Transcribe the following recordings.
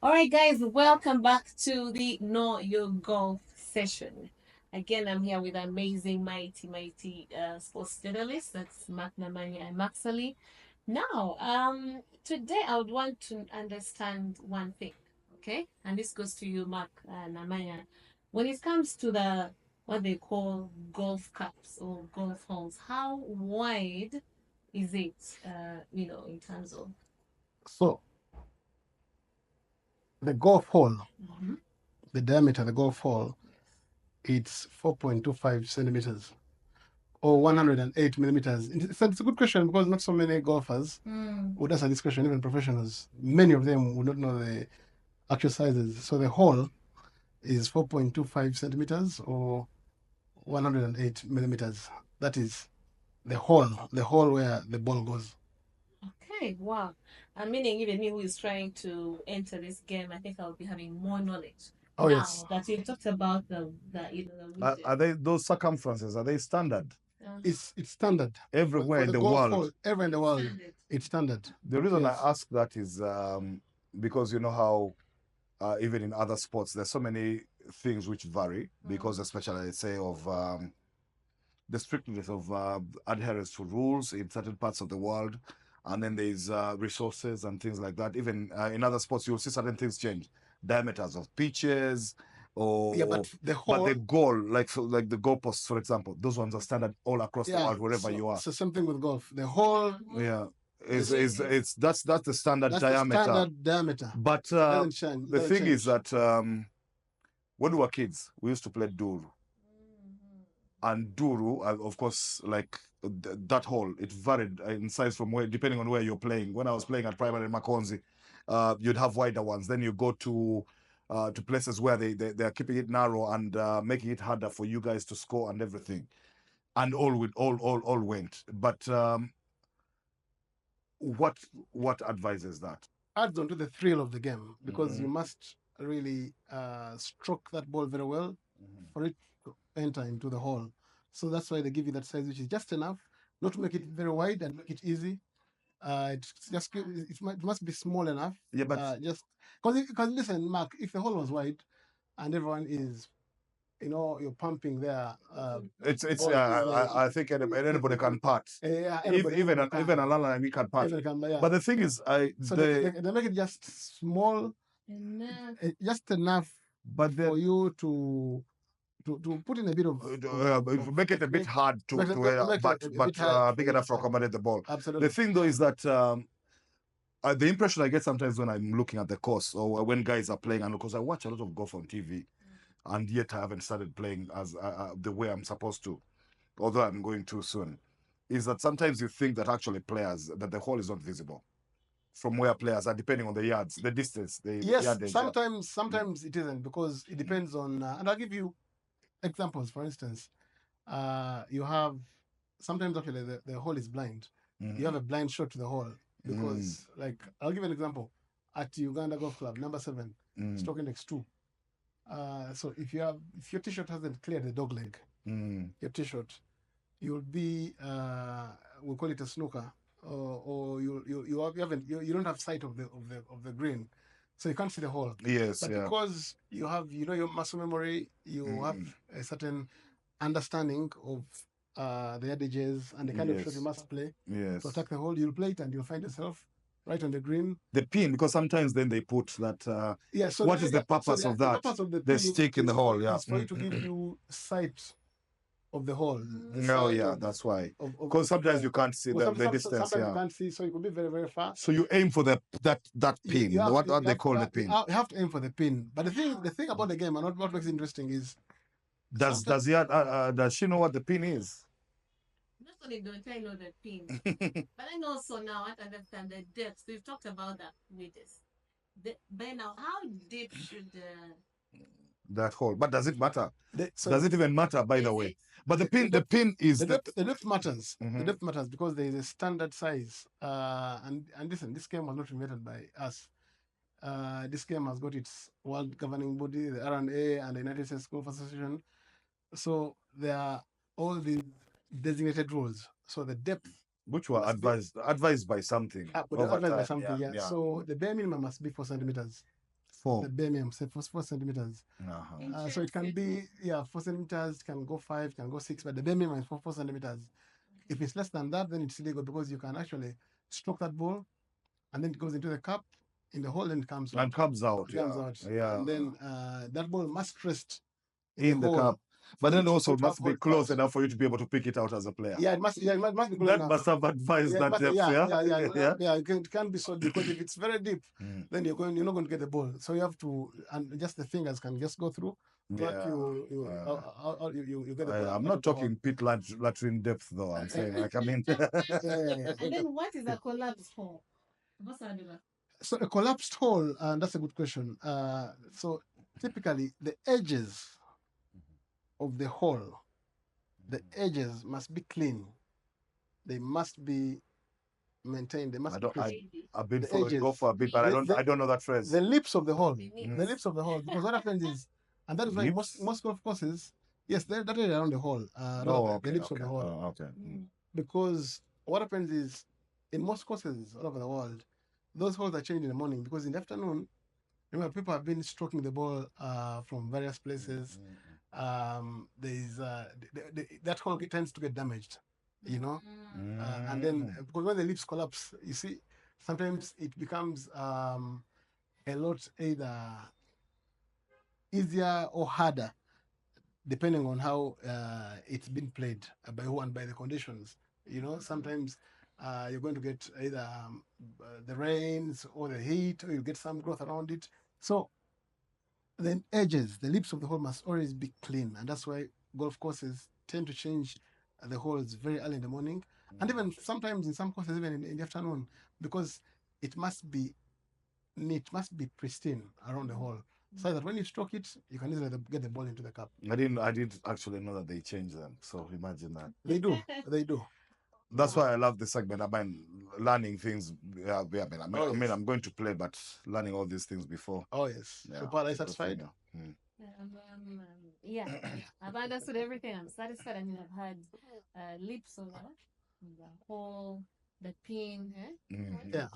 All right, guys, welcome back to the Know Your Golf session. Again, I'm here with amazing, mighty sports journalists. That's Mark Namanya and Maxally. Now, today I would want to understand one thing, okay? And this goes to you, Mark Namanya. When it comes to the what they call golf cups or golf holes, how wide is it? In terms of. So the golf hole, Mhm. the diameter of the golf hole, it's 4.25 centimeters or 108 millimeters. It's a good question because not so many golfers would answer this question, even professionals. Many of them would not know the actual sizes. So the hole is 4.25 centimeters or 108 millimeters. That is the hole where the ball goes. Okay, wow. Meaning even me who is trying to enter this game, I think I'll be having more knowledge. Oh, yes. Now that you've talked about the Are they those circumferences? Are they standard It's standard. everywhere For in the the golf world? hole, everywhere in the world, Standard. it's standard. The reason Yes. I ask that is because you know how even in other sports there's so many things which vary because especially say of the strictness of adherence to rules in certain parts of the world, and then there's resources and things like that. Even in other sports, you'll see certain things change, diameters of pitches, or Yeah, but the hole. but the goal, like the goalposts, for example, those ones are standard all across the world wherever you are. So same thing with golf. The hole. Yeah, is that's the standard That's diameter. the standard diameter. But Doesn't change. the Doesn't thing is change. that when we were kids, we used to play duru. And duru, of course, like that hole, it varied in size from where, depending on where you're playing. When I was playing at primary in Makonzi, you'd have wider ones. Then you go to places where they're keeping it narrow and making it harder for you guys to score and everything. And all went. But what advises that? Adds on to the thrill of the game because you must really stroke that ball very well for it to enter into the hole. So that's why they give you that size, which is just enough, not to make it very wide and make it easy. It must be small enough. Yeah, but Just because listen, Mark, if the hole was wide and everyone is, you're pumping there. it's ball is I think anybody can part. yeah, Even can. even Alana and me can part. Everyone can, yeah. But the thing is, So they make it just small, Enough. just enough but for you to put in a bit of make it a bit hard to make it but a bit hard for big you enough to to accommodate the ball. absolutely. The thing though is that the impression I get sometimes when I'm looking at the course or when guys are playing, and because I watch a lot of golf on TV, and yet I haven't started playing as the way I'm supposed to, although I'm going too soon, is that sometimes you think that actually players that the hole is not visible from where players are, depending on the yards, the distance, the Yes, yardage. sometimes it isn't because it depends on. And I'll give you examples. For instance, you have sometimes actually the hole is blind. Mhm. You have a blind shot to the hole because, like, I'll give you an example. At Uganda Golf Club, number 7, stroke index 2. So if your t-shirt hasn't cleared the dog leg, your t-shirt, you'll be we'll call it a snooker, or you don't have sight of the green, so you can't see the hole. Yes, But yeah. because you have your muscle memory, you have a certain understanding of the yardages and the kind of shot you must play Yes. to attack the hole. You'll play it and you'll find yourself right on the green. The pin, because sometimes then they put that. Yeah. So what is the purpose of that? The purpose of the They pin stick in the hole, yeah. is for it to give you sight of the hole. Oh yeah, that's why. Because sometimes you can't see the distance. Sometimes you can't see, so you could be very, very far. So you aim for that pin. What they call the pin. You have to aim for the pin. But the thing about the game, and what makes it interesting is, does she know what the pin is? Not only don't I know the pin, but I also now I understand the depth. We've talked about that with this. By now, how deep should that hole? But does it matter? So does it even matter, by the way? But the pin is the depth matters. The depth matters because there is a standard size. And listen, this game was not invented by us. This game has got its world governing body, the R&A and the United States Golf Association. So there are all the designated rules. So the depth, which were advised by something. yeah. So the bare minimum must be 4 centimeters. the bare minimum, say 4 centimeters. So it can be 4 centimeters, can go 5, can go 6, but the bare minimum is 4 centimeters. If it's less than that, then it's illegal because you can actually stroke that ball, and then it goes into the cup in the hole and it comes out. And comes out. It comes out. Yeah. And then that ball must rest In the hole cup. But then also to must be hold close out. enough for you to be able to pick it out as a player. Yeah, it must be close That enough. must have advised Yeah, that it must- depth, yeah. It can't be so deep because if it's very deep, then you're not going to get the ball. So you have to, and just the fingers can just go through. But you get the ball. I'm not talking pit latrine depth though. I'm saying like I mean. And then what is a collapse hole? What's that about? So a collapsed hole, and that's a good question. So typically the edges of the hole, the edges must be clean. They must be maintained. They must be crisp. I've been The following edges. golf for a bit, but I don't know that phrase. The lips of the hole. Mm. The lips of the hole. Because what happens is, and that is why most golf courses, yes, that is around the hole. The lips of the hole. Because what happens is, in most courses all over the world, those holes are changed in the morning because in the afternoon, remember, people have been stroking the ball from various places. There's that hole tends to get damaged, and then because when the lips collapse, you see, sometimes it becomes a lot either easier or harder, depending on how it's been played by who and by the conditions. Sometimes you're going to get either the rains or the heat, or you get some growth around it. So the edges, the lips of the hole must always be clean, and that's why golf courses tend to change the holes very early in the morning, and even sometimes in some courses even in the afternoon, because it must be neat, must be pristine around the hole, so that when you stroke it, you can easily get the ball into the cup. I didn't actually know that they changed them. So imagine that. They do. That's why I love the segment. I mean, learning things. I mean, I'm going to play, but learning all these things before. Oh yes. So, Paul, are you satisfied? Yeah, I've understood everything. I'm satisfied. I mean, I've had lips on the hole, the pin. Yeah.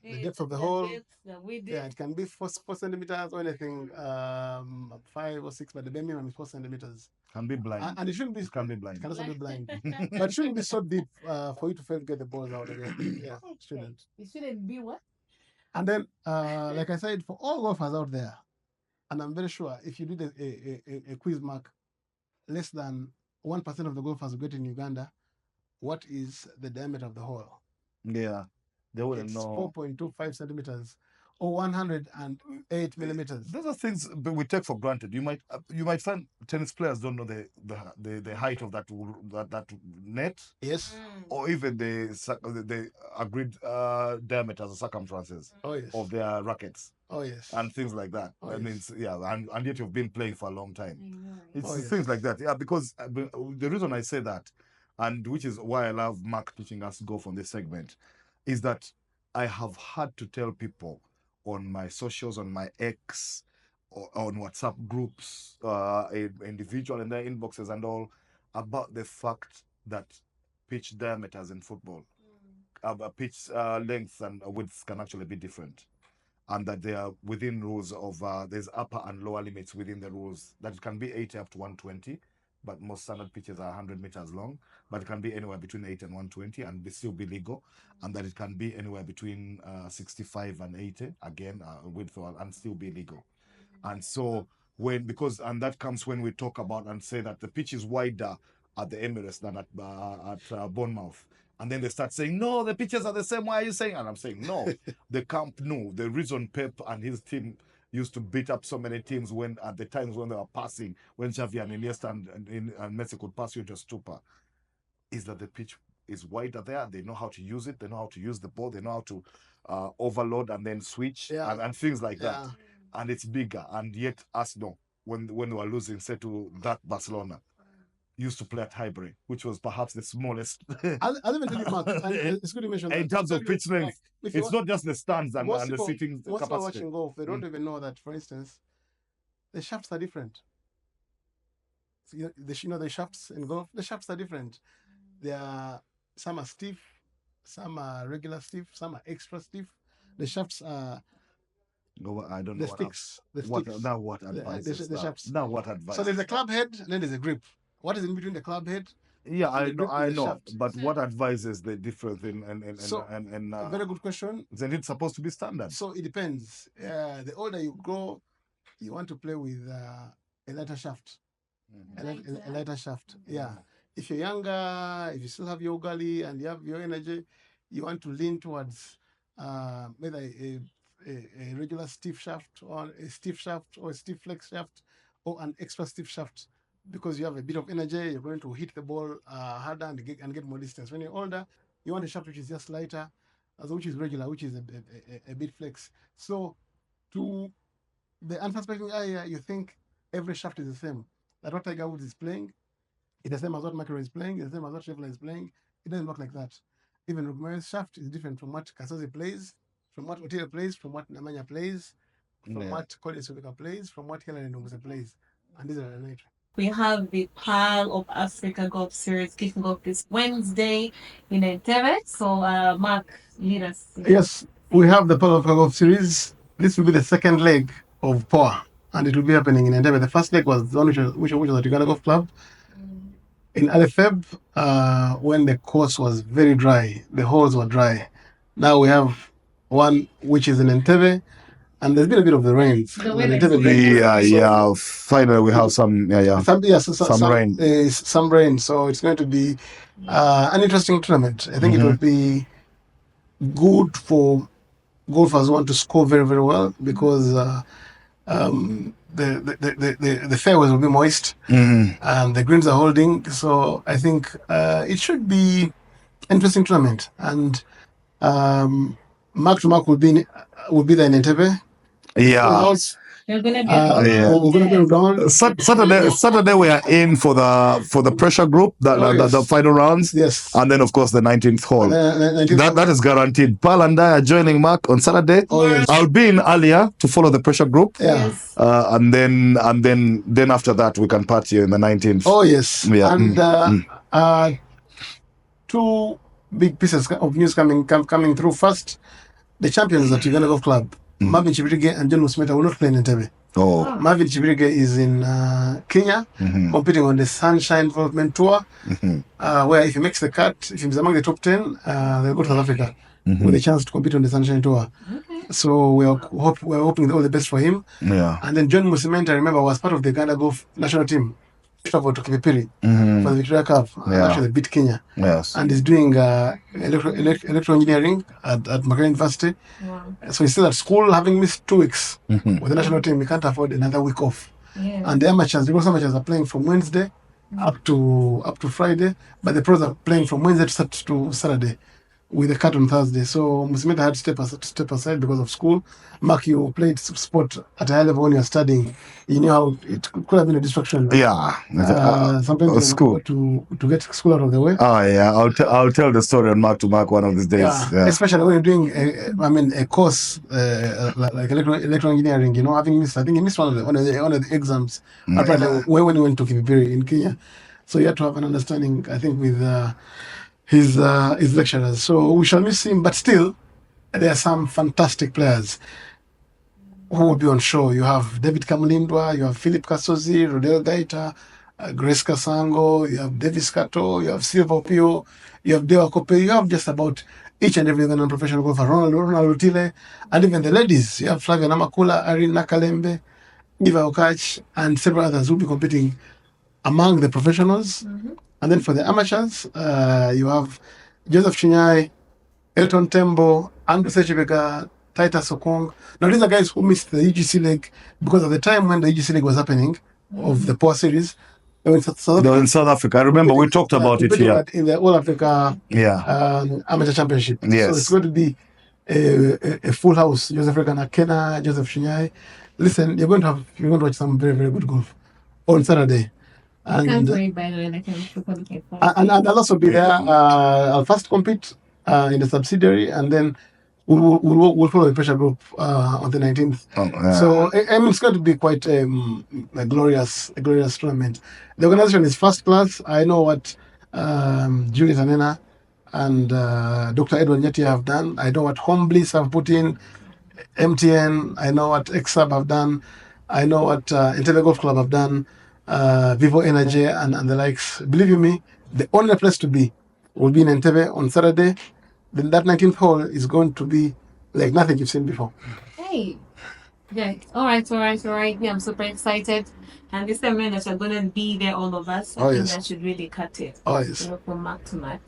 The depth of the hole. It can be 4 centimeters or anything, 5 or 6, but the bare minimum is 4 centimeters. Can be blind. And it shouldn't be. It can be blind. It can also be blind. But it shouldn't be so deep for you to fail to get the balls out again. Yeah, it shouldn't. It shouldn't be what? And then, like I said, for all golfers out there, and I'm very sure if you did a quiz mark, less than 1% of the golfers will get in Uganda what is the diameter of the hole. Yeah. They wouldn't know. 4.25 centimeters or 108 millimeters. Those are things we take for granted. You might find tennis players don't know the height of that net. Yes. Or even the agreed diameters or circumferences of their rackets. Oh yes. And things like that. Oh, means and yet you've been playing for a long time. It's yes. things like that. Yeah, because the reason I say that, and which is why I love Mark teaching us golf on this segment, is that I have had to tell people on my socials, on my X, or on WhatsApp groups, individual and their inboxes and all, about the fact that pitch diameters in football, pitch length and width can actually be different. And that they are within rules of, there's upper and lower limits within the rules, that it can be 80 up to 120, but most standard pitches are 100 meters long, but it can be anywhere between 80 and 120 and they still be legal, and that it can be anywhere between 65 and 80, again, width and still be legal. And so and that comes when we talk about and say that the pitch is wider at the Emirates than at Bournemouth. And then they start saying, no, the pitches are the same. Why are you saying? And I'm saying, no, the Camp Nou, the reason Pep and his team used to beat up so many teams when at the times when they were passing, when Xavi and Iniesta and Messi could pass you into a stupor, is that the pitch is wider there. They know how to use it. They know how to use the ball. They know how to overload and then switch and things like that. And it's bigger. And yet Arsenal, when they were losing, say to that Barcelona, used to play at Highbury, which was perhaps the smallest. I'll even tell you, Mark, and it's good to mention that. In terms of pitch length, it's not just the stands and the seating capacity. Most people watching golf, they don't even know that, for instance, the shafts are different. So, the shafts in golf, the shafts are different. Some are stiff, some are regular stiff, some are extra stiff. The shafts are No, I don't know The sticks. The sticks. now what advice The shafts. Now what advice? So there's a club head, and then there's a grip. What is in between the club head? Yeah, I know, I know. but what advice is the difference in a very good question. Isn't it supposed to be standard? So it depends. The older you grow, you want to play with a lighter shaft. A lighter shaft. Yeah. If you're younger, if you still have your gully and you have your energy, you want to lean towards either a regular stiff shaft or a stiff shaft or a stiff flex shaft or an extra stiff shaft, because you have a bit of energy, you're going to hit the ball harder and get more distance. When you're older, you want a shaft which is just lighter, which is regular, which is a bit flex. So to the unsuspecting eye, you think every shaft is the same. That what Tiger Woods is playing, it's the same as what McEnroe is playing, it's the same as what Scheffler is playing. It doesn't work like that. Even Rugmare's shaft is different from what Kasozi plays, from what Otile plays, from what Namanya plays, from what Cody Suvika plays, from what Helen Ndunguse plays. And these are the nature. We have the Pearl of Africa Golf Series kicking off this Wednesday in Entebbe. So, Mark, lead us. Yes, we have the Pearl of Africa Golf Series. This will be the second leg of POA, and it will be happening in Entebbe. The first leg was the one which was at Uganda Golf Club. In early Feb, when the course was very dry, the holes were dry. Now we have one which is in Entebbe, and there's been a bit of the rain. Yeah. Finally, we have some rain. Some rain. So it's going to be an interesting tournament. I think it will be good for golfers who want to score very, very well, because the fairways will be moist and the greens are holding. So I think it should be an interesting tournament. And Mark to Mark will be there in Entebbe. Yeah. You're gonna be we're gonna be down. Saturday we are in for the pressure group, the final rounds. Yes. And then of course the 19th hole. That is guaranteed. Pearl and I are joining Mark on Saturday. Oh, yes. I'll be in earlier to follow the pressure group. Yeah. Yes. And then after that we can party in the 19th. Oh yes. Yeah. And two big pieces of news coming through. First, the champions at Uganda Golf Club, Marvin Chibirige and John Musmeta, will not play in Entebbe. Oh. Marvin Chibirige is in Kenya, competing on the Sunshine Development Tour, where if he makes the cut, if he's among the top 10, they'll go to South Africa with a chance to compete on the Sunshine Tour. Okay. So we're hoping all the best for him. Yeah. And then John Musmeta, remember, was part of the Uganda Golf national team. Traveled to Kipipiri for the Victoria Cup. Actually beat Kenya. Yes. And he's doing electrical engineering at Makerere University. Wow. So he's still at school, having missed 2 weeks with the national team. He can't afford another week off. Yeah. And the amateurs, because amateurs are playing from Wednesday up to Friday, but the pros are playing from Wednesday to Saturday, with a cut on Thursday. So Musmeta had to step aside because of school. Mark, you played sport at a high level when you were studying. You knew how it could have been a distraction. Yeah. Sometimes school to get school out of the way. Oh yeah, I'll tell the story on Mark to Mark one of these days. Yeah. Especially when you're doing a course like electrical engineering. You know, I think he missed one of the exams. Apparently, when he went to Kipipiri in Kenya. So you have to have an understanding, I think, with his lecturers. So we shall miss him, but still, there are some fantastic players who will be on show. You have David Kamulindwa, you have Philip Kasozi, Rodel Gaita, Grace Kasango, you have Davis Kato, you have Silva Pio, you have Dewa Kope, you have just about each and every non-professional golfer, Ronald Utile, and even the ladies. You have Flavia Namakula, Irene Nakalembe, Eva Okach, and several others who will be competing among the professionals. And then for the amateurs, you have Joseph Chinyai, Elton Tembo, Andrew Sechibega, Titus Okong. Now these are guys who missed the UGC leg because of the time when the UGC leg was happening of the POA series. They were in South Africa. I remember we talked about it here. In the All Africa Amateur Championship. Yes. So it's going to be a full house. Joseph Reganakena, Joseph Chinyai. Listen, you're going to watch some very, very good golf on Saturday. And can't wait, by the way. And I'll also be there. I'll first compete in the subsidiary, and then we'll follow the pressure group on the 19th. Oh, yeah. So I mean, it's going to be quite a glorious tournament. The organization is first class. I know what Julius Anena and Dr. Edward Nyati have done. I know what Home Bliss have put in. MTN, I know what XSUB have done, I know what Entebbe Golf Club have done, Vivo Energy and the likes. Believe you me, the only place to be will be in Entebbe on Saturday. Then that 19th hole is going to be like nothing you've seen before. Hey. Yeah. All right. Yeah, I'm super excited. And this time, that you're going to be there, all of us. I think yes. that should really cut it. Yes. From mark to mark.